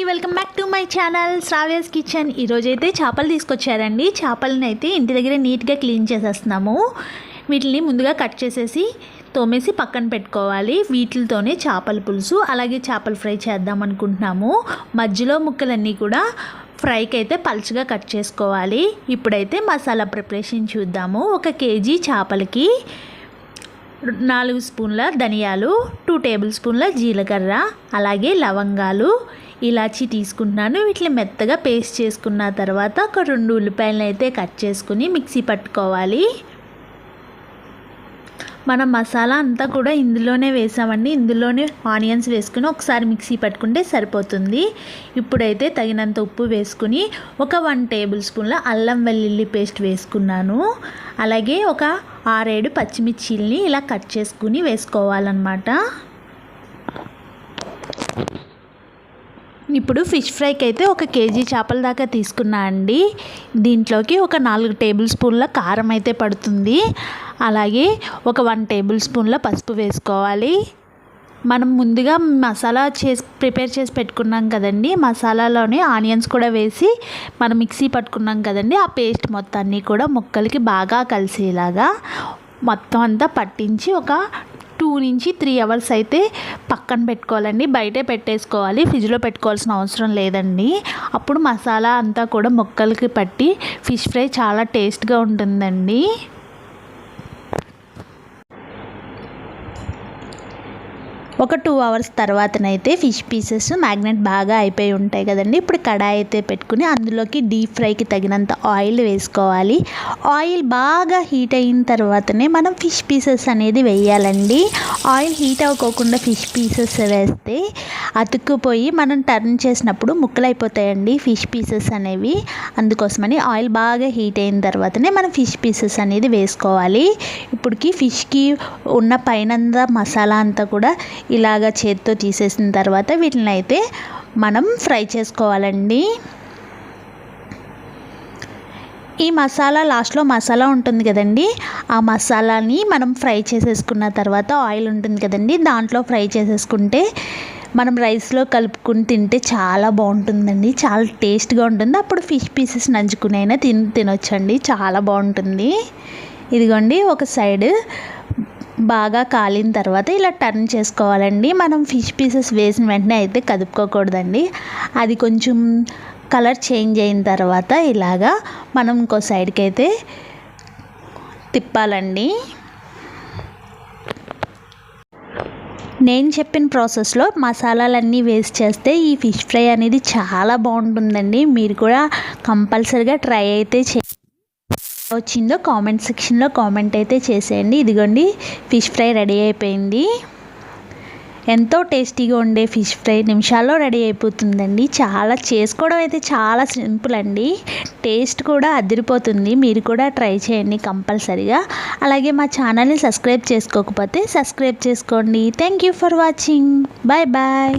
Welcome back to my channel Shravya's kitchen. ఈరోజైతే చేపలు తీసుకొచ్చారండి. చేపలని అయితే ఇంటి దగ్గర నీట్గా క్లీన్ చేసేస్తున్నాము. వీటిని ముందుగా కట్ చేసేసి తోమేసి పక్కన పెట్టుకోవాలి. వీటితోనే చేపల పులుసు అలాగే చేపల ఫ్రై చేద్దాం అనుకుంటున్నాము. మధ్యలో ముక్కలన్నీ కూడా ఫ్రైకి అయితే పలుచగా కట్ చేసుకోవాలి. ఇప్పుడైతే మసాలా ప్రిపరేషన్ చూద్దాము. 1 కేజీ చేపలకి 4 స్పూన్ల ధనియాలు, 2 టేబుల్ స్పూన్ల జీలకర్ర, అలాగే లవంగాలు, ఇలాచి తీసుకుంటున్నాను. వీటిని మెత్తగా పేస్ట్ చేసుకున్న తర్వాత ఒక 2 ఉల్లిపాయలను అయితే కట్ చేసుకుని మిక్సీ పట్టుకోవాలి. మనం మసాలా అంతా కూడా ఇందులోనే వేసామండి. ఇందులోనే ఆనియన్స్ వేసుకుని ఒకసారి మిక్సీ పట్టుకుంటే సరిపోతుంది. ఇప్పుడైతే తగినంత ఉప్పు వేసుకుని ఒక 1 టేబుల్ స్పూన్ల అల్లం వెల్లుల్లి పేస్ట్ వేసుకున్నాను. అలాగే ఒక 6-7 పచ్చిమిర్చిల్ని ఇలా కట్ చేసుకుని వేసుకోవాలన్నమాట. ఇప్పుడు ఫిష్ ఫ్రైకి అయితే 1 కేజీ చేపల దాకా తీసుకున్నా అండి. దీంట్లోకి ఒక 4 టేబుల్ స్పూన్ల కారం అయితే పడుతుంది. అలాగే ఒక 1 టేబుల్ స్పూన్ల పసుపు వేసుకోవాలి. మనం ముందుగా మసాలా ప్రిపేర్ చేసి పెట్టుకున్నాం కదండి. మసాలాలోనే ఆనియన్స్ కూడా వేసి మనం మిక్సీ పట్టుకున్నాం కదండి. ఆ పేస్ట్ మొత్తాన్ని కూడా ముక్కలకి బాగా కలిసేలాగా మొత్తం అంతా పట్టించి ఒక 2 నుంచి 3 అవర్స్ అయితే పక్కన పెట్టుకోవాలండి. బయటే పెట్టేసుకోవాలి, ఫ్రిడ్జ్లో పెట్టుకోవాల్సిన అవసరం లేదండి. అప్పుడు మసాలా అంతా కూడా ముక్కలకి పట్టి ఫిష్ ఫ్రై చాలా టేస్ట్గా ఉంటుందండి. ఒక 2 అవర్స్ తర్వాతనైతే ఫిష్ పీసెస్ మ్యాగ్నెట్ బాగా అయిపోయి ఉంటాయి కదండి. ఇప్పుడు కడాయి అయితే పెట్టుకుని అందులోకి డీప్ ఫ్రైకి తగినంత ఆయిల్ వేసుకోవాలి. ఆయిల్ బాగా హీట్ అయిన తర్వాతనే మనం ఫిష్ పీసెస్ అనేది వేయాలండి. ఆయిల్ హీట్ అవ్వకోకుండా ఫిష్ పీసెస్ వేస్తే అతుక్కుపోయి మనం టర్న్ చేసినప్పుడు ముక్కలు అయిపోతాయండి ఫిష్ పీసెస్ అనేవి. అందుకోసమని ఆయిల్ బాగా హీట్ అయిన తర్వాతనే మనం ఫిష్ పీసెస్ అనేది వేసుకోవాలి. ఇప్పటికి ఫిష్కి ఉన్న పైనంతా మసాలా అంతా కూడా ఇలాగా చేత్తో తీసేసిన తర్వాత వీటిని అయితే మనం ఫ్రై చేసుకోవాలండి. ఈ మసాలా లాస్ట్లో మసాలా ఉంటుంది కదండి. ఆ మసాలాని మనం ఫ్రై చేసేసుకున్న తర్వాత ఆయిల్ ఉంటుంది కదండి, దాంట్లో ఫ్రై చేసేసుకుంటే మనం రైస్లో కలుపుకుని తింటే చాలా బాగుంటుందండి. చాలా టేస్ట్గా ఉంటుంది. అప్పుడు ఫిష్ పీసెస్ నంచుకునైనా తినొచ్చండి. చాలా బాగుంటుంది. ఇదిగోండి, ఒక సైడ్ బాగా కాలిన తర్వాత ఇలా టర్న్ చేసుకోవాలండి. మనం ఫిష్ పీసెస్ వేసిన వెంటనే అయితే కదుపుకోకూడదండి. అది కొంచెం కలర్ చేంజ్ అయిన తర్వాత ఇలాగా మనం ఇంకో సైడ్కి అయితే తిప్పాలండి. నేను చెప్పిన ప్రాసెస్లో మసాలాలన్నీ వేస్ట్ చేస్తే ఈ ఫిష్ ఫ్రై అనేది చాలా బాగుంటుందండి. మీరు కూడా కంపల్సరీగా ట్రై అయితే వచ్చిందో కామెంట్ సెక్షన్లో కామెంట్ అయితే చేసేయండి. ఇదిగోండి, ఫిష్ ఫ్రై రెడీ అయిపోయింది. ఎంతో టేస్టీగా ఉండే ఫిష్ ఫ్రై నిమిషాల్లో రెడీ అయిపోతుందండి. చేసుకోవడం అయితే చాలా సింపుల్ అండి. టేస్ట్ కూడా అదిరిపోతుంది. మీరు కూడా ట్రై చేయండి కంపల్సరీగా. అలాగే మా ఛానల్ని సబ్స్క్రైబ్ చేసుకోకపోతే సబ్స్క్రైబ్ చేసుకోండి. Thank you for watching. Bye bye.